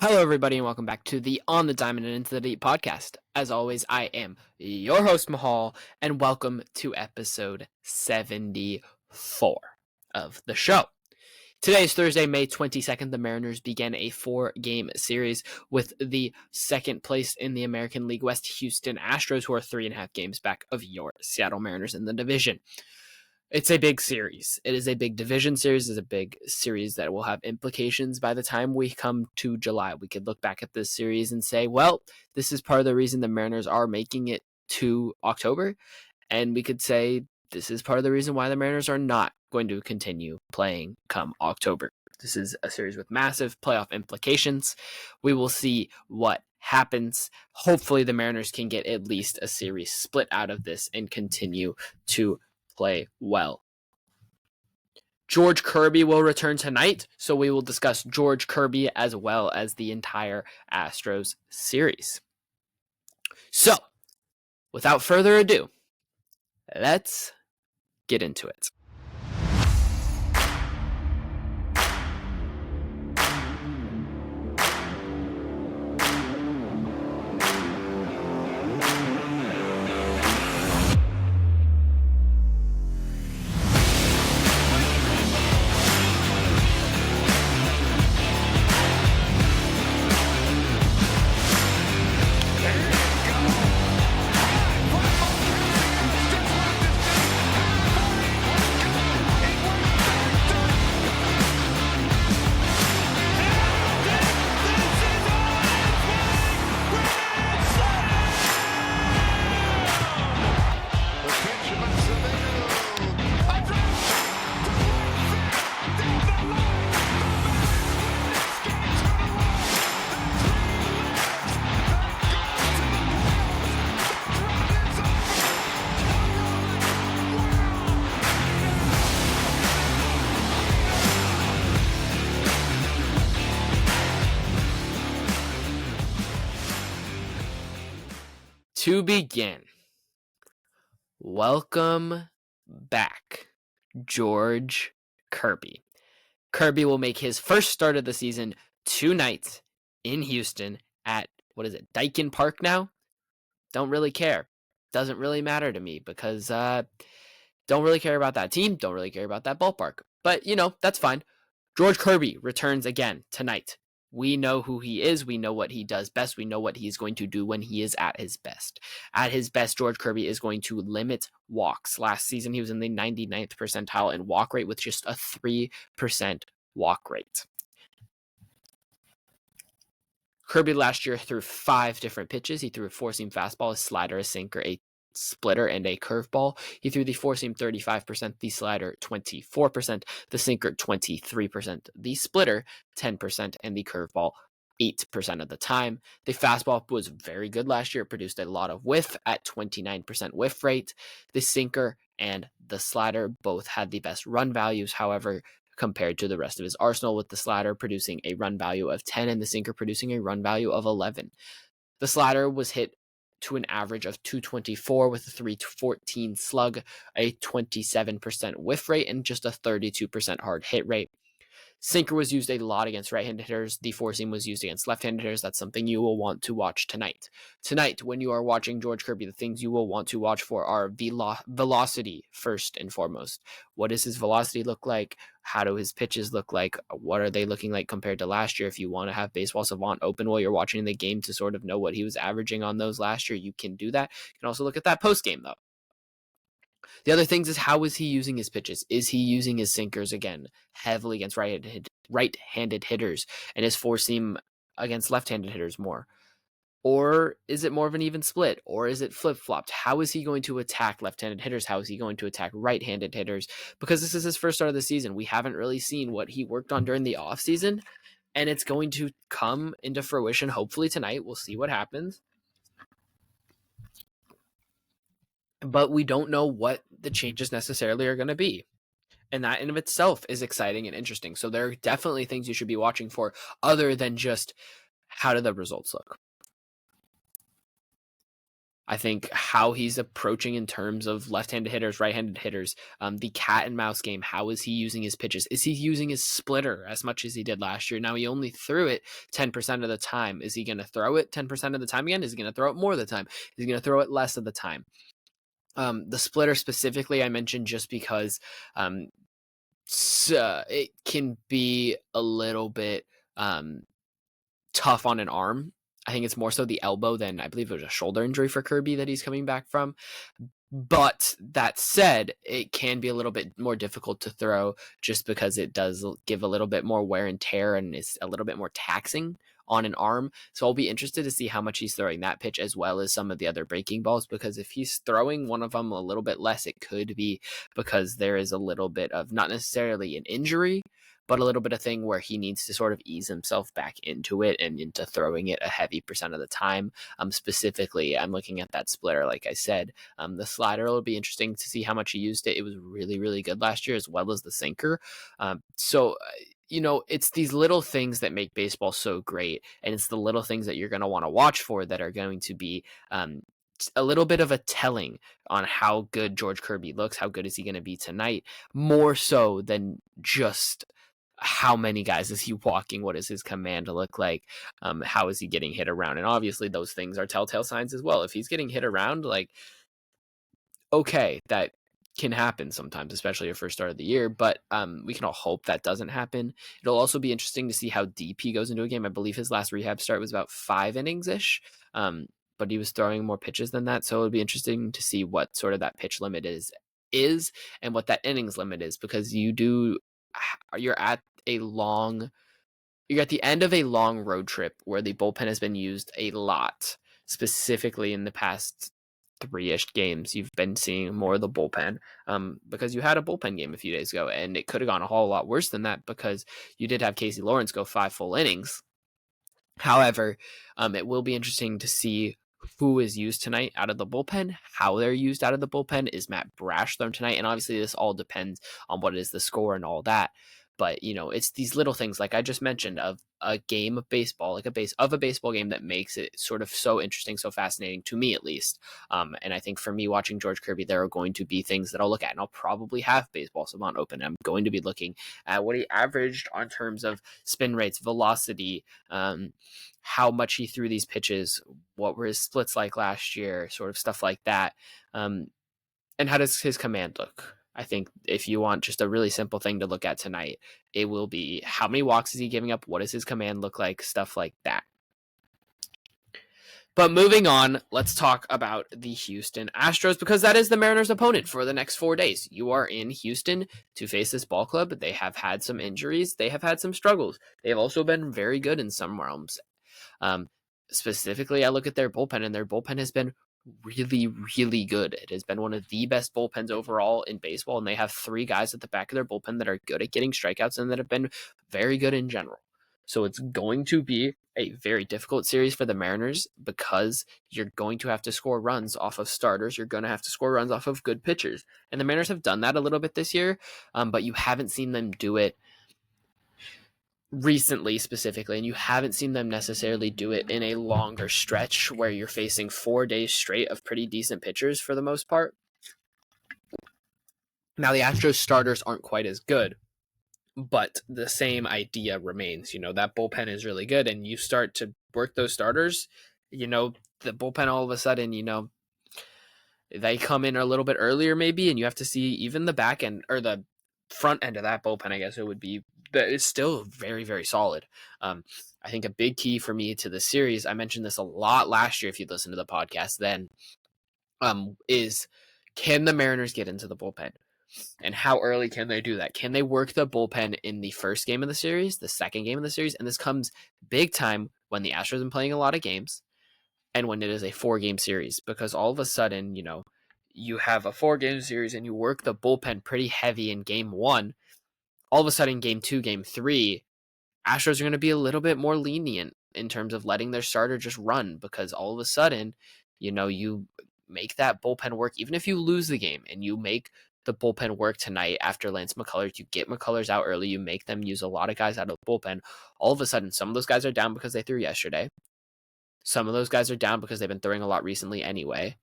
Hello, everybody, and welcome back to the On the Diamond and Into the Deep podcast. As always, I am your host, Mahal, and welcome to episode 74 of the show. Today is Thursday, May 22nd. The Mariners began a 4-game series with the second place in the American League West Houston Astros, who are 3.5 games back of your Seattle Mariners in the division. It's a big series. It is a big division series. It's a big series that will have implications by the time we come to July. We could look back at this series and say, well, this is part of the reason the Mariners are making it to October. And we could say this is part of the reason why the Mariners are not going to continue playing come October. This is a series with massive playoff implications. We will see what happens. Hopefully the Mariners can get at least a series split out of this and continue to play well. George Kirby will return tonight, so we will discuss George Kirby as well as the entire Astros series. So, without further ado, let's get into it. To begin, welcome back, George Kirby. Kirby will make his first start of the season tonight in Houston at, Daikin Park now? Don't really care. Doesn't really matter to me because don't really care about that team, don't really care about that ballpark. But, that's fine. George Kirby returns again tonight. We know who he is. We know what he does best. We know what he's going to do when he is at his best. At his best, George Kirby is going to limit walks. Last season, he was in the 99th percentile in walk rate with just a 3% walk rate. Kirby last year threw 5 different pitches. He threw a 4-seam fastball, a slider, a sinker, a splitter, and a curveball. He threw the 4-seam 35%, the slider 24%, the sinker 23%, the splitter 10%, and the curveball 8% of the time. The fastball was very good last year. It produced a lot of whiff at 29% whiff rate. The sinker and the slider both had the best run values, however, compared to the rest of his arsenal, with the slider producing a run value of 10 and the sinker producing a run value of 11. The slider was hit to an average of 224 with a 314 slug, a 27% whiff rate, and just a 32% hard hit rate. Sinker was used a lot against right-handed hitters. The 4-seam was used against left-handed hitters. That's something you will want to watch tonight. Tonight, when you are watching George Kirby, the things you will want to watch for are velocity first and foremost. What does his velocity look like? How do his pitches look like? What are they looking like compared to last year? If you want to have Baseball Savant open while you're watching the game to sort of know what he was averaging on those last year, you can do that. You can also look at that post-game, though. The other things is, how is he using his pitches? Is he using his sinkers again heavily against right-handed hitters and his 4-seam against left-handed hitters more? Or is it more of an even split? Or is it flip-flopped? How is he going to attack left-handed hitters? How is he going to attack right-handed hitters? Because this is his first start of the season. We haven't really seen what he worked on during the offseason, and it's going to come into fruition hopefully tonight. We'll see what happens. But we don't know what the changes necessarily are going to be. And that in of itself is exciting and interesting. So there are definitely things you should be watching for other than just how do the results look. I think how he's approaching in terms of left-handed hitters, right-handed hitters, the cat and mouse game. How is he using his pitches? Is he using his splitter as much as he did last year? Now he only threw it 10% of the time. Is he going to throw it 10% of the time again? Is he going to throw it more of the time? Is he going to throw it less of the time? The splitter specifically, I mentioned just because it can be a little bit tough on an arm. I think it's more so the elbow than I believe it was a shoulder injury for Kirby that he's coming back from. But that said, it can be a little bit more difficult to throw just because it does give a little bit more wear and tear and is a little bit more taxing on an arm. So I'll be interested to see how much he's throwing that pitch as well as some of the other breaking balls, because if he's throwing one of them a little bit less, it could be because there is a little bit of not necessarily an injury, but a little bit of thing where he needs to sort of ease himself back into it and into throwing it a heavy percent of the time. Specifically, I'm looking at that splitter, like I said. The slider will be interesting to see how much he used it. It was really, really good last year, as well as the sinker. It's these little things that make baseball so great, and it's the little things that you're going to want to watch for that are going to be a little bit of a telling on how good George Kirby looks. How good is he going to be tonight? More so than just how many guys is he walking? What does his command look like? How is he getting hit around? And obviously those things are telltale signs as well. If he's getting hit around, okay, that can happen sometimes, especially your first start of the year, but we can all hope that doesn't happen. It'll also be interesting to see how deep he goes into a game. I believe his last rehab start was about 5 innings-ish, but he was throwing more pitches than that, so it'll be interesting to see what sort of that pitch limit is and what that innings limit is, because you're at the end of a long road trip where the bullpen has been used a lot, specifically in the past 3-ish games. You've been seeing more of the bullpen because you had a bullpen game a few days ago, and it could have gone a whole lot worse than that because you did have Casey Lawrence go 5 full innings. However, it will be interesting to see who is used tonight out of the bullpen, how they're used out of the bullpen. Is Matt Brash thrown tonight? And obviously this all depends on what is the score and all that. But, it's these little things, like I just mentioned, of a game of baseball, like a baseball game that makes it sort of so interesting, so fascinating, to me at least. And I think for me watching George Kirby, there are going to be things that I'll look at, and I'll probably have Baseball Savant open. I'm going to be looking at what he averaged on terms of spin rates, velocity, how much he threw these pitches, what were his splits like last year, sort of stuff like that. And how does his command look? I think if you want just a really simple thing to look at tonight, it will be how many walks is he giving up? What does his command look like? Stuff like that. But moving on, let's talk about the Houston Astros, because that is the Mariners' opponent for the next 4 days. You are in Houston to face this ball club. They have had some injuries. They have had some struggles. They have also been very good in some realms. Specifically, I look at their bullpen, and their bullpen has been really, really good. It has been one of the best bullpens overall in baseball, and they have 3 guys at the back of their bullpen that are good at getting strikeouts and that have been very good in general. So it's going to be a very difficult series for the Mariners because you're going to have to score runs off of starters. You're going to have to score runs off of good pitchers. And the Mariners have done that a little bit this year, but you haven't seen them do it recently specifically, and you haven't seen them necessarily do it in a longer stretch where you're facing 4 days straight of pretty decent pitchers for the most part. Now, the Astros starters aren't quite as good, but the same idea remains. That bullpen is really good, and you start to work those starters, the bullpen all of a sudden, they come in a little bit earlier maybe, and you have to see even the back end or the front end of that bullpen, I guess it would be, that is still very, very solid. I think a big key for me to the series, I mentioned this a lot last year if you listen to the podcast then, is can the Mariners get into the bullpen? And how early can they do that? Can they work the bullpen in the first game of the series, the second game of the series? And this comes big time when the Astros have been playing a lot of games and when it is a 4-game series, because all of a sudden, you have a 4-game series and you work the bullpen pretty heavy in game 1. All of a sudden, game 2, game 3, Astros are going to be a little bit more lenient in terms of letting their starter just run, because all of a sudden, you make that bullpen work. Even if you lose the game and you make the bullpen work tonight after Lance McCullers, you get McCullers out early, you make them use a lot of guys out of the bullpen. All of a sudden, some of those guys are down because they threw yesterday. Some of those guys are down because they've been throwing a lot recently anyway.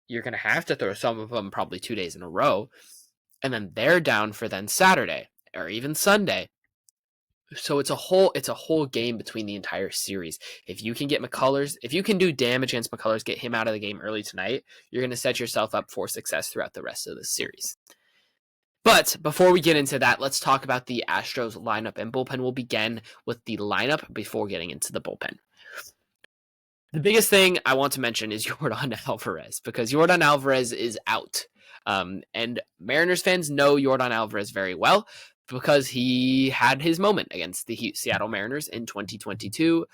You're going to have to throw some of them probably 2 days in a row. And then they're down for then Saturday or even Sunday. So it's a whole game between the entire series. If you can get McCullers, if you can do damage against McCullers, get him out of the game early tonight, you're going to set yourself up for success throughout the rest of the series. But before we get into that, let's talk about the Astros lineup and bullpen. We'll begin with the lineup before getting into the bullpen. The biggest thing I want to mention is Yordan Alvarez, because Yordan Alvarez is out. And Mariners fans know Yordan Alvarez very well because he had his moment against the Seattle Mariners in 2022.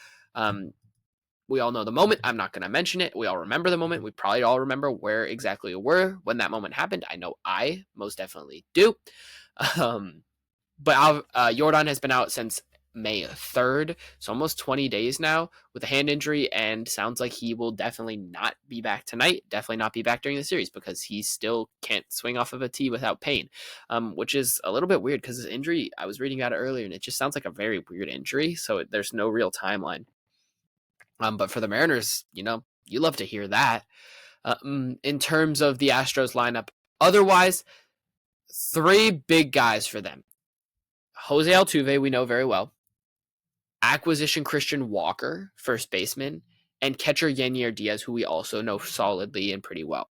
We all know the moment. I'm not going to mention it. We all remember the moment. We probably all remember where exactly we were when that moment happened. I know I most definitely do. But Yordan has been out since May 3rd, so almost 20 days now with a hand injury, and sounds like he will definitely not be back tonight, definitely not be back during the series because he still can't swing off of a tee without pain, which is a little bit weird because his injury, I was reading about it earlier, and it just sounds like a very weird injury, so there's no real timeline. But for the Mariners, you love to hear that. In terms of the Astros lineup, otherwise, 3 big guys for them. Jose Altuve, we know very well. Acquisition Christian Walker, first baseman, and catcher Yanier Diaz, who we also know solidly and pretty well.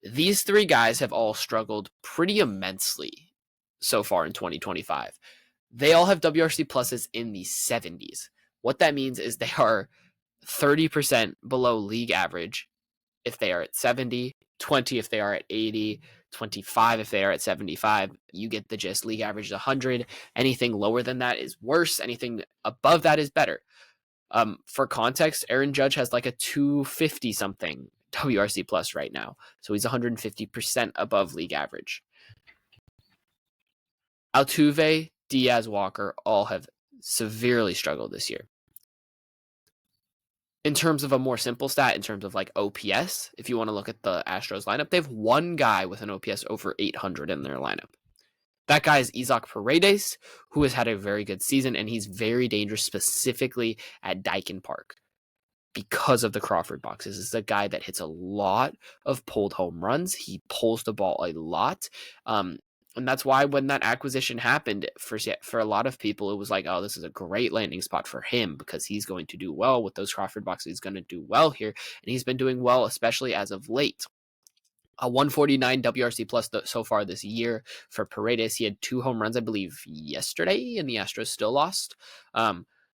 These 3 guys have all struggled pretty immensely so far in 2025. They all have WRC pluses in the 70s. What that means is they are 30% below league average if they are at 70, 20 if they are at 80, 25 if they are at 75. You get the gist. League average is 100. Anything lower than that is worse. Anything above that is better. For context, Aaron Judge has like a 250 something WRC plus right now. So he's 150% above league average. Altuve, Diaz, Walker all have severely struggled this year. In terms of a more simple stat, in terms of like OPS, if you want to look at the Astros lineup, they have 1 guy with an OPS over 800 in their lineup. That guy is Isaac Paredes, who has had a very good season, and he's very dangerous specifically at Daikin Park because of the Crawford boxes. This is a guy that hits a lot of pulled home runs. He pulls the ball a lot. And that's why when that acquisition happened, for a lot of people, it was like, oh, this is a great landing spot for him because he's going to do well with those Crawford boxes. He's going to do well here. And he's been doing well, especially as of late. A 149 WRC plus so far this year for Paredes. He had 2 home runs, I believe, yesterday, and the Astros still lost.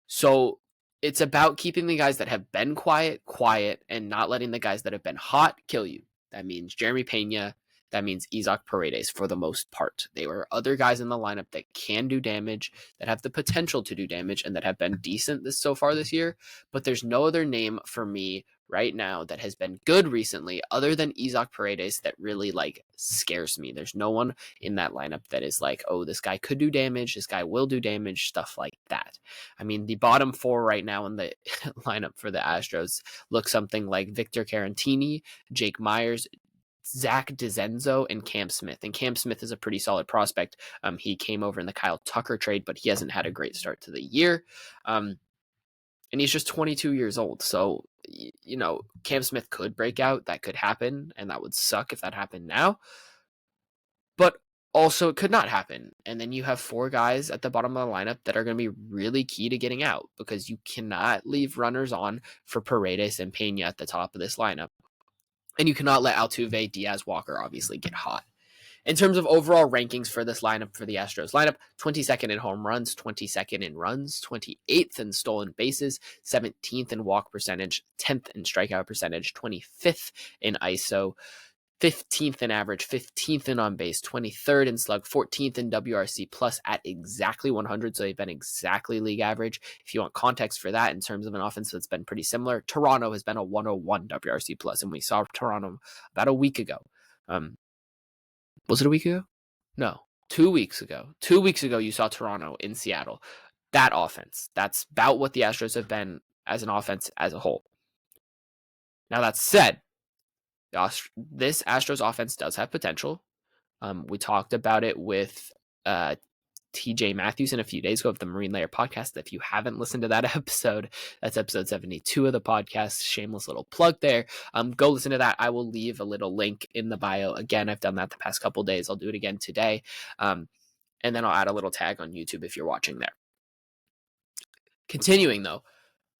So it's about keeping the guys that have been quiet, and not letting the guys that have been hot kill you. That means Jeremy Pena. That means Isaac Paredes for the most part. There are other guys in the lineup that can do damage, that have the potential to do damage, and that have been decent so far this year. But there's no other name for me right now that has been good recently other than Isaac Paredes that really scares me. There's no one in that lineup that is like, oh, this guy could do damage, this guy will do damage, stuff like that. I mean, the bottom 4 right now in the lineup for the Astros look something like Victor Carantini, Jake Myers, Zach DeZenzo, and Cam Smith. And Cam Smith is a pretty solid prospect. He came over in the Kyle Tucker trade, but he hasn't had a great start to the year. And he's just 22 years old. So, Cam Smith could break out. That could happen, and that would suck if that happened now. But also, it could not happen. And then you have 4 guys at the bottom of the lineup that are going to be really key to getting out because you cannot leave runners on for Paredes and Pena at the top of this lineup. And you cannot let Altuve, Diaz, Walker obviously get hot. In terms of overall rankings for this lineup, for the Astros lineup, 22nd in home runs, 22nd in runs, 28th in stolen bases, 17th in walk percentage, 10th in strikeout percentage, 25th in ISO, 15th in average, 15th in on base, 23rd in slug, 14th in WRC plus at exactly 100. So they've been exactly league average. If you want context for that in terms of an offense that's been pretty similar, Toronto has been a 101 WRC plus, and we saw Toronto about a week ago. Was it a week ago? No, 2 weeks ago. 2 weeks ago, you saw Toronto in Seattle. That offense, that's about what the Astros have been as an offense as a whole. Now, that said, this Astros offense does have potential. We talked about it with TJ Mathewson a few days ago of the Marine Layer podcast. If you haven't listened to that episode, that's episode 72 of the podcast. Shameless little plug there. Go listen to that. I will leave a little link in the bio. Again, I've done that the past couple days. I'll do it again today. And then I'll add a little tag on YouTube if you're watching there. Continuing though,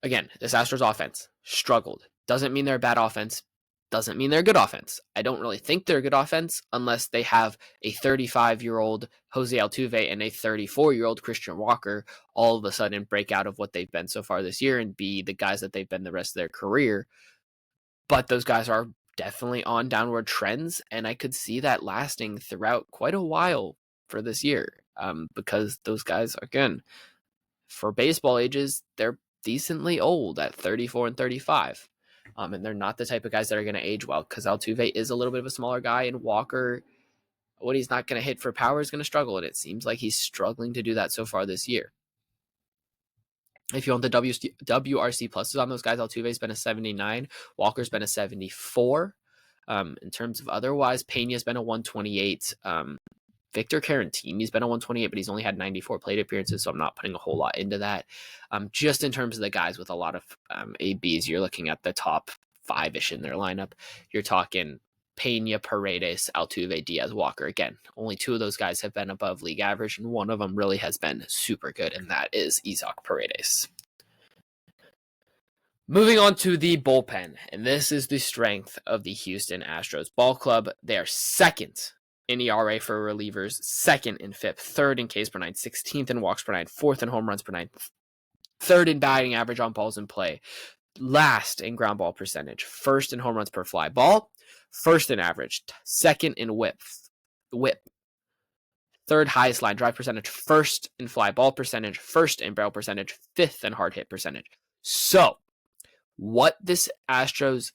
again, this Astros offense struggled. Doesn't mean they're a bad offense. Doesn't mean they're a good offense. I don't really think they're a good offense unless they have a 35-year-old Jose Altuve and a 34-year-old Christian Walker all of a sudden break out of what they've been so far this year and be the guys that they've been the rest of their career. But those guys are definitely on downward trends, and I could see that lasting throughout quite a while for this year because those guys, again, for baseball ages, they're decently old at 34 and 35. And they're not the type of guys that are going to age well because Altuve is a little bit of a smaller guy, and Walker, what he's not going to hit for power is going to struggle, and it seems like he's struggling to do that so far this year. If you want the WRC pluses on those guys, Altuve's been a 79, Walker's been a 74. In terms of otherwise, Pena's been a 128. Victor Caratini's been a 128, but he's only had 94 plate appearances, so I'm not putting a whole lot into that. Just in terms of the guys with a lot of ABs, you're looking at the top 5-ish in their lineup. You're talking Pena, Paredes, Altuve, Diaz, Walker. Again, only 2 of those guys have been above league average, and one of them really has been super good, and that is Isaac Paredes. Moving on to the bullpen, and this is the strength of the Houston Astros ball club. They are second in ERA for relievers, second in FIP, third in Ks per nine, 16th in walks per nine, fourth in home runs per nine, third in batting average on balls in play, last in ground ball percentage, first in home runs per fly ball, first in average, second in whip, third highest line drive percentage, first in fly ball percentage, first in barrel percentage, fifth in hard hit percentage. So what this Astros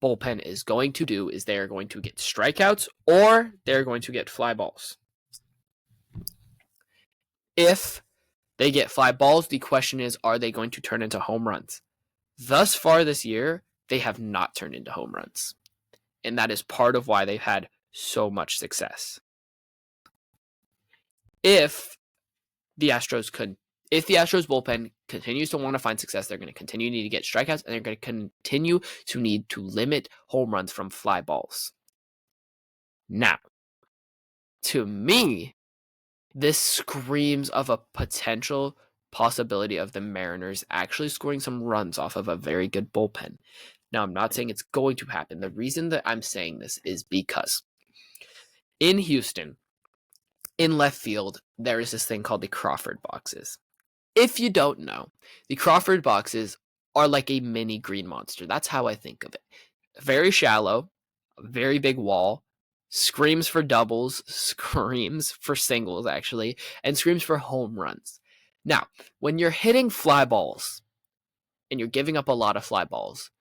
bullpen is going to do is they are going to get strikeouts or they're going to get fly balls. If they get fly balls, the question is, are they going to turn into home runs? Thus far this year, they have not turned into home runs. And that is part of why they've had so much success. If the Astros bullpen continues to want to find success, they're going to continue to need to get strikeouts, and they're going to continue to need to limit home runs from fly balls. Now, to me, this screams of a potential possibility of the Mariners actually scoring some runs off of a very good bullpen. Now, I'm not saying it's going to happen. The reason that I'm saying this is because in Houston, in left field, there is this thing called the Crawford boxes. If you don't know, the Crawford boxes are like a mini green monster. That's how I think of it. Very shallow, a very big wall, screams for doubles, screams for singles, actually, and screams for home runs. Now, when you're hitting fly balls, and you're giving up a lot of fly balls,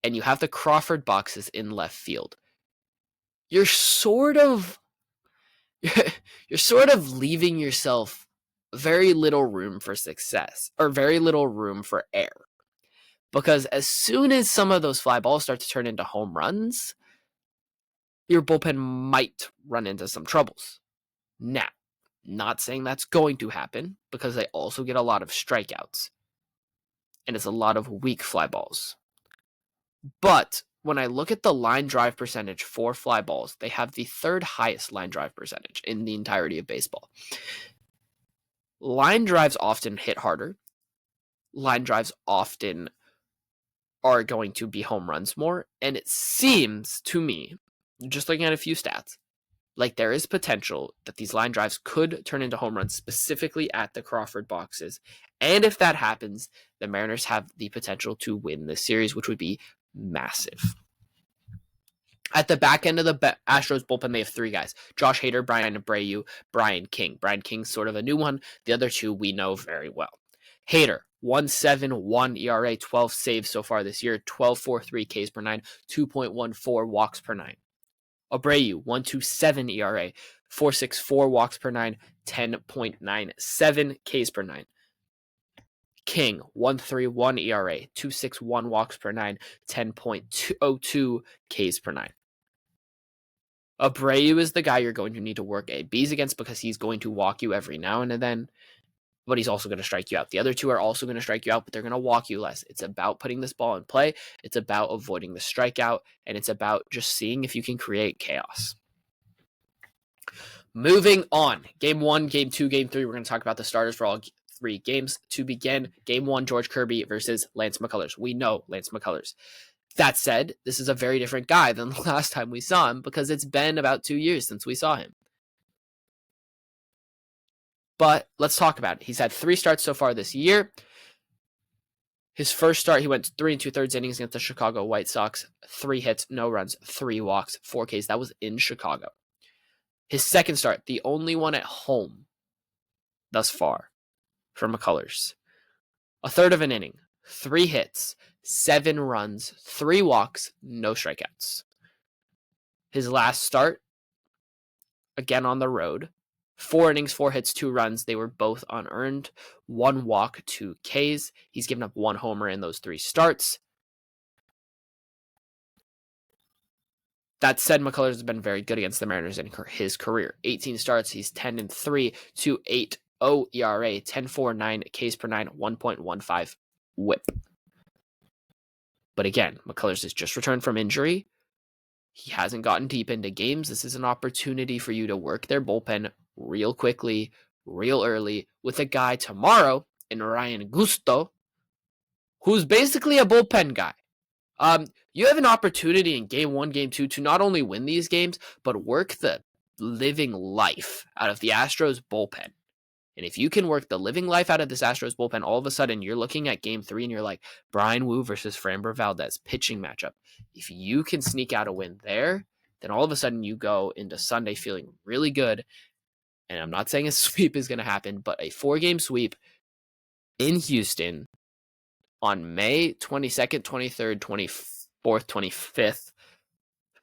and you have the Crawford boxes in left field, you're sort of leaving yourself very little room for success, or very little room for error. Because as soon as some of those fly balls start to turn into home runs, your bullpen might run into some troubles. Now, not saying that's going to happen, because they also get a lot of strikeouts. And it's a lot of weak fly balls. But when I look at the line drive percentage for fly balls, they have the third highest line drive percentage in the entirety of baseball. Line drives often hit harder. Line drives often are going to be home runs more. And it seems to me, just looking at a few stats, like there is potential that these line drives could turn into home runs, specifically at the Crawford boxes. And if that happens, the Mariners have the potential to win this series, which would be massive. At the back end of the Astros bullpen, they have 3 guys: Josh Hader, Brian Abreu, Brian King. Brian King's sort of a new one. The other 2 we know very well. Hader, 1.71 ERA, 12 saves so far this year, 12.43 Ks per 9, 2.14 walks per 9. Abreu, 1.27 ERA, 4.64 walks per 9, 10.97 Ks per 9. King, 1.31 ERA, 2.61 walks per 9, 10.02 Ks per 9. Abreu is the guy you're going to need to work ABs against because he's going to walk you every now and then, but he's also going to strike you out. The other two are also going to strike you out, but they're going to walk you less. It's about putting this ball in play. It's about avoiding the strikeout, and it's about just seeing if you can create chaos. Moving on. Game 1, Game 2, Game 3. We're going to talk about the starters for all 3 games. To begin, Game 1, George Kirby versus Lance McCullers. We know Lance McCullers. That said, this is a very different guy than the last time we saw him because it's been about 2 years since we saw him. But let's talk about it. He's had 3 starts so far this year. His first start, he went 3 2/3 innings against the Chicago White Sox. 3 hits, no runs, 3 walks, 4 Ks. That was in Chicago. His second start, the only one at home thus far for McCullers. 1/3 of an inning, 3 hits, 7 runs, 3 walks, no strikeouts. His last start, again on the road, 4 innings, 4 hits, 2 runs. They were both unearned. 1 walk, 2 Ks. He's given up 1 homer in those 3 starts. That said, McCullers has been very good against the Mariners in his career. 18 starts, he's 10-3, 2.80 ERA, 10.49 Ks per 9, 1.15 WHIP. But again, McCullers has just returned from injury. He hasn't gotten deep into games. This is an opportunity for you to work their bullpen real quickly, real early, with a guy tomorrow in Ryan Gusto, who's basically a bullpen guy. You have an opportunity in Game 1, Game 2 to not only win these games, but work the living life out of the Astros bullpen. And if you can work the living life out of this Astros bullpen, all of a sudden you're looking at Game 3 and you're like, Brian Wu versus Framber Valdez pitching matchup. If you can sneak out a win there, then all of a sudden you go into Sunday feeling really good. And I'm not saying a sweep is going to happen, but a 4-game sweep in Houston on May 22nd, 23rd, 24th, 25th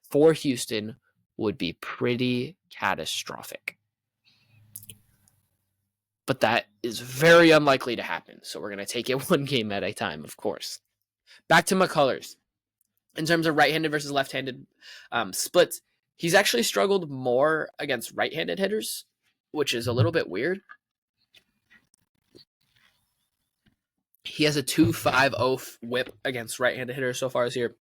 for Houston would be pretty catastrophic. But that is very unlikely to happen. So we're going to take it 1 game at a time, of course. Back to McCullers. In terms of right-handed versus left-handed splits, he's actually struggled more against right-handed hitters, which is a little bit weird. He has a 2.50 whip against right-handed hitters so far this year.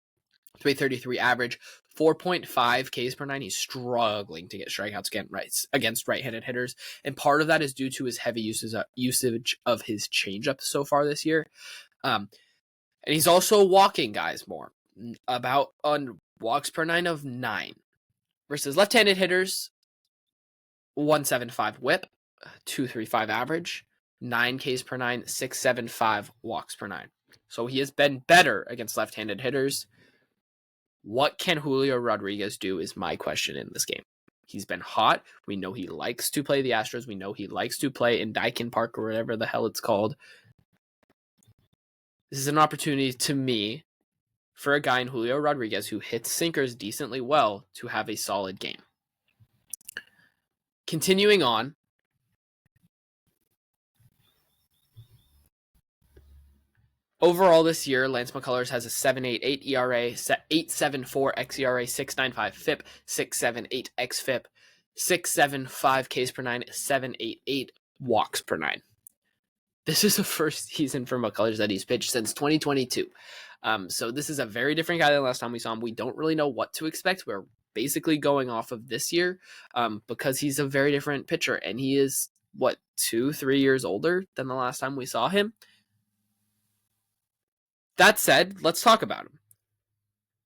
333 average, 4.5 Ks per 9. He's struggling to get strikeouts against right-handed hitters. And part of that is due to his heavy usage of his changeup so far this year. And he's also walking guys more, about on walks per 9 of 9. Versus left-handed hitters, 1.75 whip, 2.35 average, 9 Ks per 9, 6.75 walks per 9. So he has been better against left-handed hitters. What can Julio Rodriguez do is my question in this game. He's been hot. We know he likes to play the Astros. We know he likes to play in Daikin Park or whatever the hell it's called. This is an opportunity to me for a guy in Julio Rodriguez who hits sinkers decently well to have a solid game. Continuing on, overall this year, Lance McCullers has a 7.88 ERA, 8.74 xERA, 6.95 FIP, 6.78 xFIP, 6.75 Ks per 9, 7.88 walks per 9. This is the first season for McCullers that he's pitched since 2022. So this is a very different guy than last time we saw him. We don't really know what to expect. We're basically going off of this year because he's a very different pitcher. And he is, 2-3 years older than the last time we saw him? That said, let's talk about him.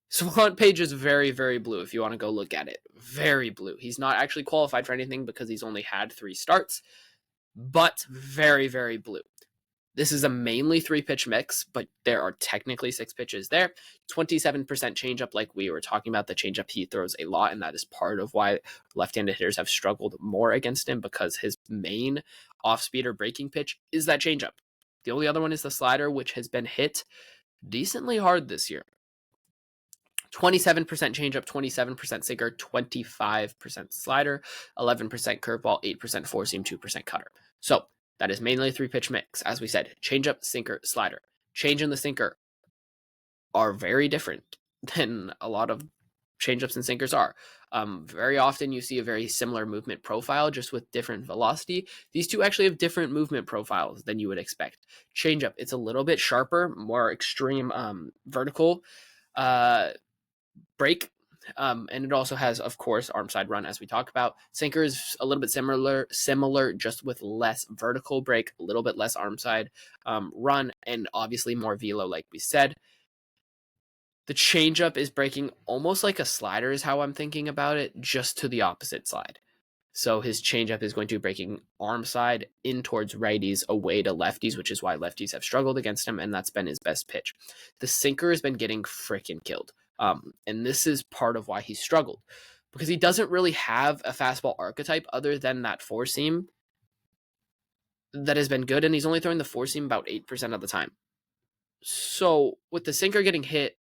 Savant page is very, very blue if you want to go look at it. Very blue. He's not actually qualified for anything because he's only had 3 starts, but very, very blue. This is a mainly 3-pitch mix, but there are technically 6 pitches there. 27% changeup, like we were talking about. The changeup he throws a lot, and that is part of why left-handed hitters have struggled more against him because his main off-speed or breaking pitch is that changeup. The only other one is the slider, which has been hit decently hard this year. 27% changeup, 27% sinker, 25% slider, 11% curveball, 8% four-seam, 2% cutter. So that is mainly a 3-pitch mix. As we said, changeup, sinker, slider. Change and the sinker are very different than a lot of changeups and sinkers are. Very often you see a very similar movement profile, just with different velocity. These two actually have different movement profiles than you would expect. Changeup, it's a little bit sharper, more extreme vertical break. And it also has, of course, arm side run, as we talk about. Sinker is a little bit similar, just with less vertical break, a little bit less arm side run, and obviously more velo, like we said. The changeup is breaking almost like a slider, is how I'm thinking about it, just to the opposite side. So his changeup is going to be breaking arm side in towards righties, away to lefties, which is why lefties have struggled against him, and that's been his best pitch. The sinker has been getting freaking killed. And this is part of why he struggled, because he doesn't really have a fastball archetype other than that four seam that has been good, and he's only throwing the four seam about 8% of the time. So with the sinker getting hit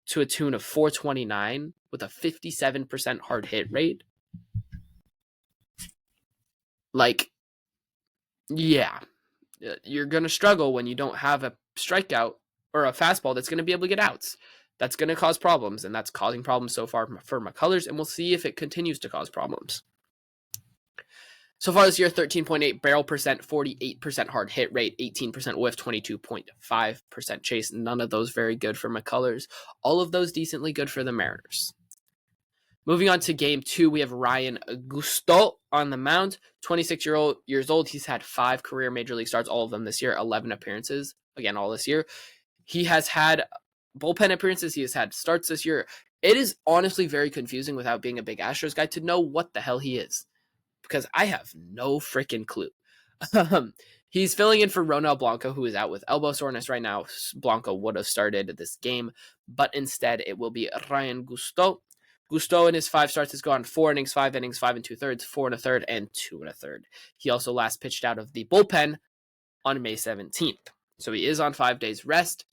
to a tune of 429 with a 57% hard hit rate, like, yeah, you're going to struggle when you don't have a strikeout or a fastball that's going to be able to get outs. That's going to cause problems, and that's causing problems so far for McCullers, and we'll see if it continues to cause problems. So far this year, 13.8 barrel percent, 48% hard hit rate, 18% whiff, 22.5% chase. None of those very good for McCullers. All of those decently good for the Mariners. Moving on to game 2, we have Ryan Gusto on the mound. 26 years old. He's had 5 career major league starts, all of them this year, 11 appearances, again, all this year. He has had bullpen appearances. He has had starts this year. It is honestly very confusing, without being a big Astros guy, to know what the hell he is, because I have no freaking clue. He's filling in for Ronel Blanco, who is out with elbow soreness right now. Blanco would have started this game, but instead it will be Ryan Gusto. Gusto in his 5 starts has gone 4 innings, 5 innings, 5 2/3, 4 1/3, and 2 1/3. He also last pitched out of the bullpen on May 17th. So he is on 5 days rest,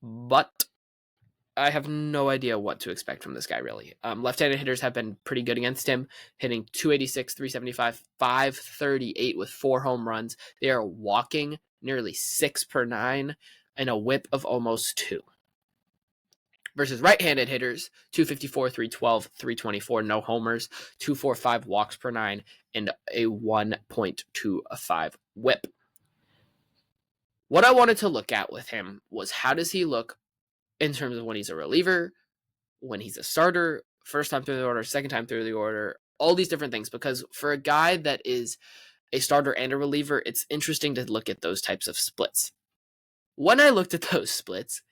but I have no idea what to expect from this guy, really. Left-handed hitters have been pretty good against him, hitting 286, 375, 538 with 4 home runs. They are walking nearly 6 per 9 and a whip of almost 2. Versus right-handed hitters, 254, 312, 324, no homers, 245 walks per 9, and a 1.25 whip. What I wanted to look at with him was, how does he look in terms of when he's a reliever, when he's a starter, first time through the order, second time through the order, all these different things. Because for a guy that is a starter and a reliever, it's interesting to look at those types of splits. When I looked at those splits,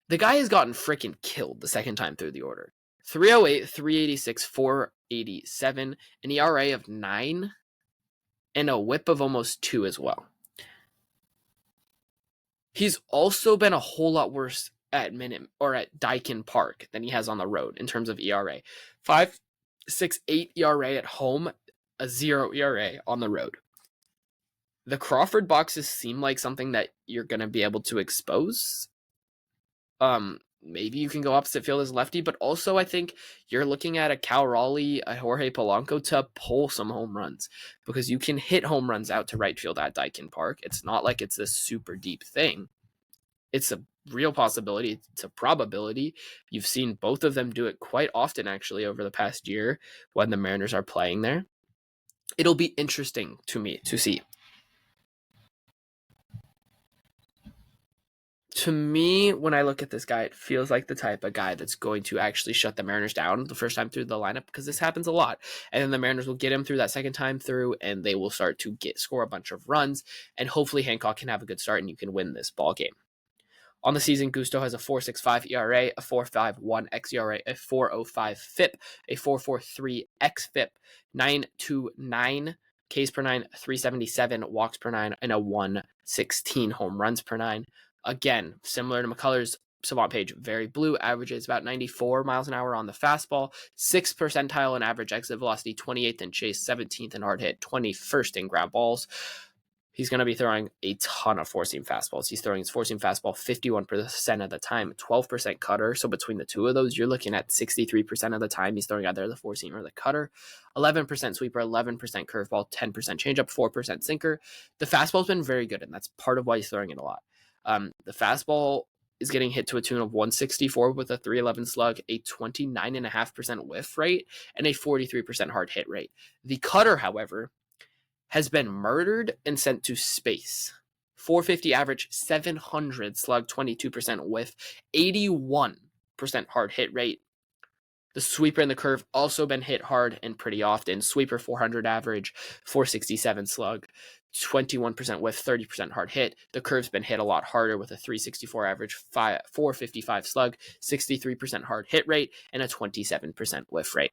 the guy has gotten freaking killed the second time through the order. 308, 386, 487, an ERA of 9, and a whip of almost 2 as well. He's also been a whole lot worse at Daikin Park than he has on the road in terms of ERA. 5.68 ERA at home, a 0 ERA on the road. The Crawford boxes seem like something that you're going to be able to expose. Maybe you can go opposite field as lefty, but also I think you're looking at a Cal Raleigh, a Jorge Polanco to pull some home runs, because you can hit home runs out to right field at Daikin Park. It's not like it's a super deep thing. It's a real possibility. It's a probability. You've seen both of them do it quite often, actually, over the past year when the Mariners are playing there. It'll be interesting to me to see. To me, when I look at this guy, it feels like the type of guy that's going to actually shut the Mariners down the first time through the lineup, because this happens a lot. And then the Mariners will get him through that second time through, and they will start to score a bunch of runs, and hopefully Hancock can have a good start and you can win this ball game. On the season, Gusto has a 4.65 ERA, a 4.51 xERA, a 4.05 FIP, a 4.43 xFIP, 9.29 Ks per 9, 377 walks per 9, and a 116 home runs per 9. Again, similar to McCullers' Savant page, very blue, averages about 94 miles an hour on the fastball, 6th percentile in average exit velocity, 28th in chase, 17th in hard hit, 21st in ground balls. He's going to be throwing a ton of four-seam fastballs. He's throwing his four-seam fastball 51% of the time, 12% cutter. So between the two of those, you're looking at 63% of the time he's throwing either the four-seam or the cutter. 11% sweeper, 11% curveball, 10% changeup, 4% sinker. The fastball's been very good, and that's part of why he's throwing it a lot. The fastball is getting hit to a tune of 164 with a 311 slug, a 29.5% whiff rate, and a 43% hard hit rate. The cutter, however, has been murdered and sent to space. 450 average, 700 slug, 22% whiff, 81% hard hit rate. The sweeper and the curve also been hit hard and pretty often. Sweeper 400 average, 467 slug, 21% whiff, 30% hard hit. The curve's been hit a lot harder with a 364 average, 455 slug, 63% hard hit rate, and a 27% whiff rate.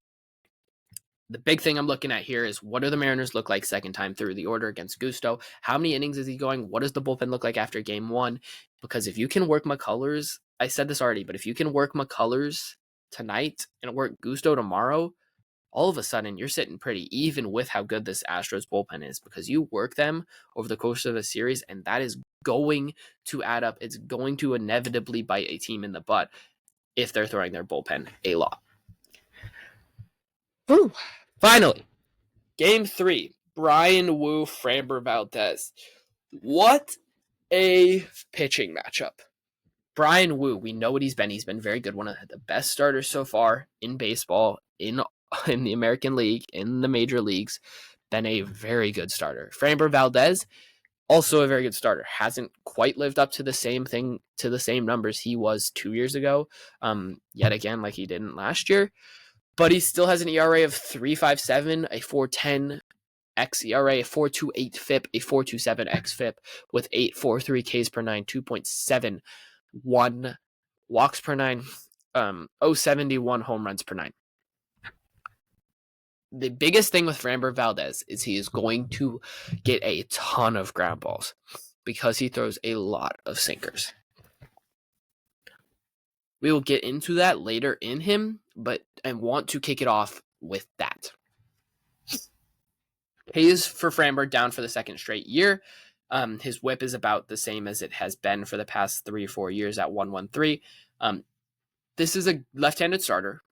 The big thing I'm looking at here is what do the Mariners look like second time through the order against Gusto? How many innings is he going? What does the bullpen look like after game one? Because if you can work McCullers, I said this already, but if you can work McCullers tonight and work Gusto tomorrow, all of a sudden you're sitting pretty even with how good this Astros bullpen is, because you work them over the course of a series and that is going to add up. It's going to inevitably bite a team in the butt if they're throwing their bullpen a lot. Whew. Finally, game 3, Bryan Woo, Framber Valdez. What a pitching matchup. Bryan Woo, we know what he's been. He's been very good. One of the best starters so far in baseball, in the American League, in the major leagues. Been a very good starter. Framber Valdez, also a very good starter. Hasn't quite lived up to the same numbers he was 2 years ago. Yet again, like he didn't last year. But he still has an ERA of 3.57, a 4.10 xERA, a 4.28 FIP, a 4.27 xFIP with 8.43 Ks per 9, 2.71 walks per 9, 0.71 home runs per 9. The biggest thing with Framber Valdez is he is going to get a ton of ground balls because he throws a lot of sinkers. We will get into that later in him, but I want to kick it off with that. He is, for Framber, down for the second straight year. His whip is about the same as it has been for the past 3 or 4 years at 1.13. This is a left-handed starter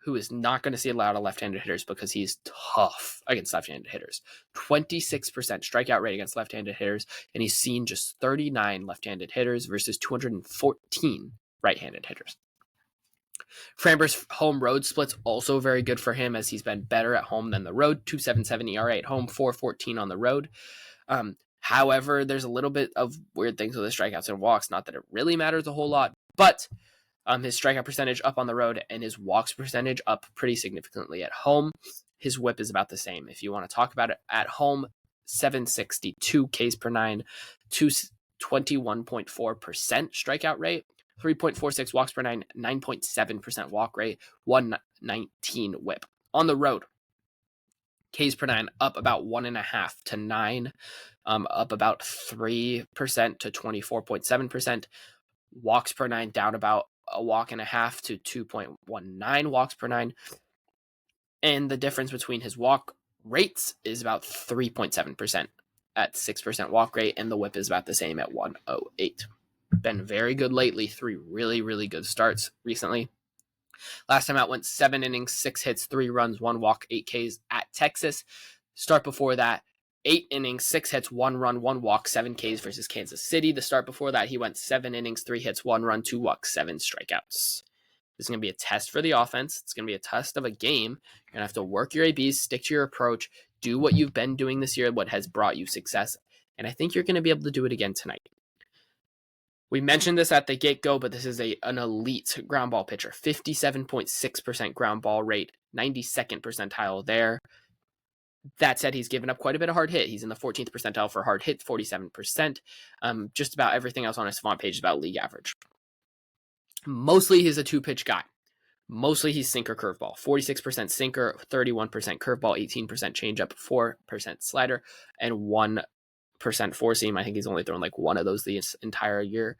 who is not going to see a lot of left-handed hitters because he's tough against left-handed hitters. 26% strikeout rate against left-handed hitters, and he's seen just 39 left-handed hitters versus 214 right-handed hitters. Framber's home road split's also very good for him as he's been better at home than the road. 2.77 ERA at home, 4.14 on the road. However, there's a little bit of weird things with his strikeouts and walks. Not that it really matters a whole lot, but his strikeout percentage up on the road and his walks percentage up pretty significantly at home. His whip is about the same. If you want to talk about it at home, 762 Ks per 9, 21.4% strikeout rate. 3.46 walks per 9, 9.7% walk rate, 119 whip. On the road, Ks per 9 up about 1.5 to 9, up about 3% to 24.7%. Walks per 9 down about a walk and a half to 2.19 walks per 9. And the difference between his walk rates is about 3.7% at 6% walk rate, and the whip is about the same at 108. Been very good lately. 3 really, really good starts recently. Last time out went 7 innings, 6 hits, 3 runs, 1 walk, 8 Ks at Texas. Start before that, 8 innings, 6 hits, 1 run, 1 walk, 7 Ks versus Kansas City. The start before that, he went 7 innings, 3 hits, 1 run, 2 walks, 7 strikeouts. This is going to be a test for the offense. It's going to be a test of a game. You're going to have to work your ABs, stick to your approach, do what you've been doing this year, what has brought you success. And I think you're going to be able to do it again tonight. We mentioned this at the get-go, but this is an elite ground ball pitcher. 57.6% ground ball rate, 92nd percentile there. That said, he's given up quite a bit of hard hit. He's in the 14th percentile for hard hit, 47%. Just about everything else on his Savant page is about league average. Mostly he's a 2-pitch guy. Mostly he's sinker curveball. 46% sinker, 31% curveball, 18% changeup, 4% slider, and 1% four seam. I think he's only thrown like one of those the entire year.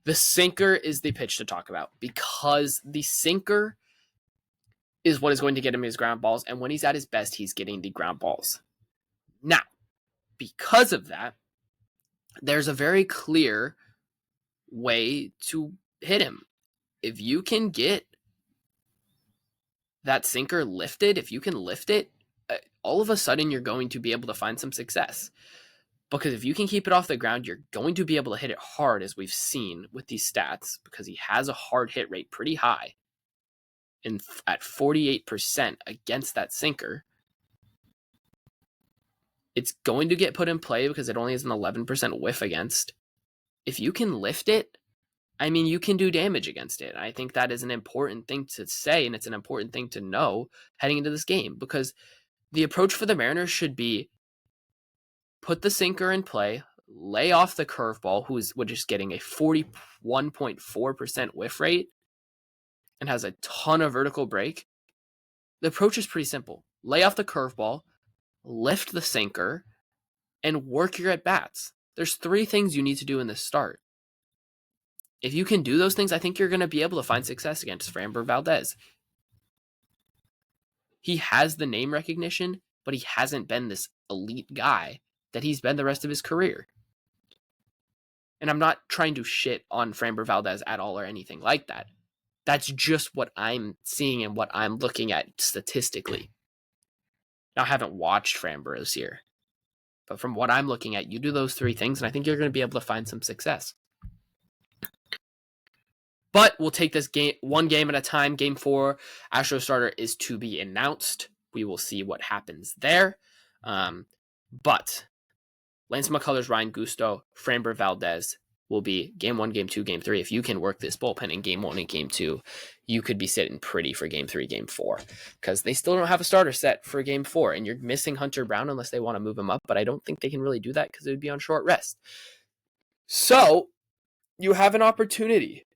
The sinker is the pitch to talk about because the sinker is what is going to get him his ground balls. And when he's at his best, he's getting the ground balls. Now, because of that, there's a very clear way to hit him. If you can get that sinker lifted, if you can lift it, all of a sudden you're going to be able to find some success. Because if you can keep it off the ground, you're going to be able to hit it hard, as we've seen with these stats, because he has a hard hit rate pretty high at 48% against that sinker. It's going to get put in play because it only has an 11% whiff against. If you can lift it, I mean, you can do damage against it. I think that is an important thing to say, and it's an important thing to know heading into this game, because the approach for the Mariners should be put the sinker in play, lay off the curveball, which is getting a 41.4% whiff rate and has a ton of vertical break. The approach is pretty simple. Lay off the curveball, lift the sinker, and work your at-bats. There's 3 things you need to do in this start. If you can do those things, I think you're going to be able to find success against Framber Valdez. He has the name recognition, but he hasn't been this elite guy that he's been the rest of his career. And I'm not trying to shit on Framber Valdez at all or anything like that. That's just what I'm seeing and what I'm looking at statistically. Now, I haven't watched Framber this year, but from what I'm looking at, you do those 3 things, and I think you're going to be able to find some success. But we'll take this game one game at a time. Game 4, Astros starter is to be announced. We will see what happens there. But Lance McCullers, Ryan Gusto, Framber Valdez will be game 1, game 2, game 3. If you can work this bullpen in game 1 and game 2, you could be sitting pretty for game 3, game 4, because they still don't have a starter set for game 4, and you're missing Hunter Brown unless they want to move him up, but I don't think they can really do that because it would be on short rest. So you have an opportunity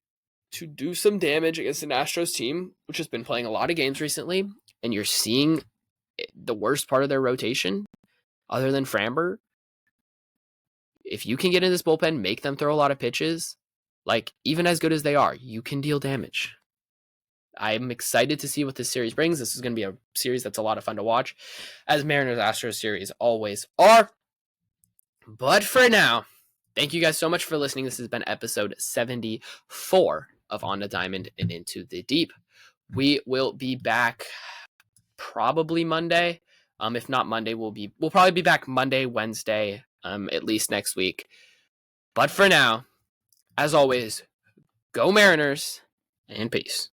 to do some damage against an Astros team, which has been playing a lot of games recently, and you're seeing the worst part of their rotation, other than Framber. If you can get in this bullpen, make them throw a lot of pitches, like, even as good as they are, you can deal damage. I'm excited to see what this series brings. This is going to be a series that's a lot of fun to watch, as Mariners-Astros series always are. But for now, thank you guys so much for listening. This has been episode 74 of On the Diamond and Into the Deep. We will be back probably Monday. If not Monday, we'll probably be back Monday, Wednesday, at least next week. But for now, as always, go Mariners and peace.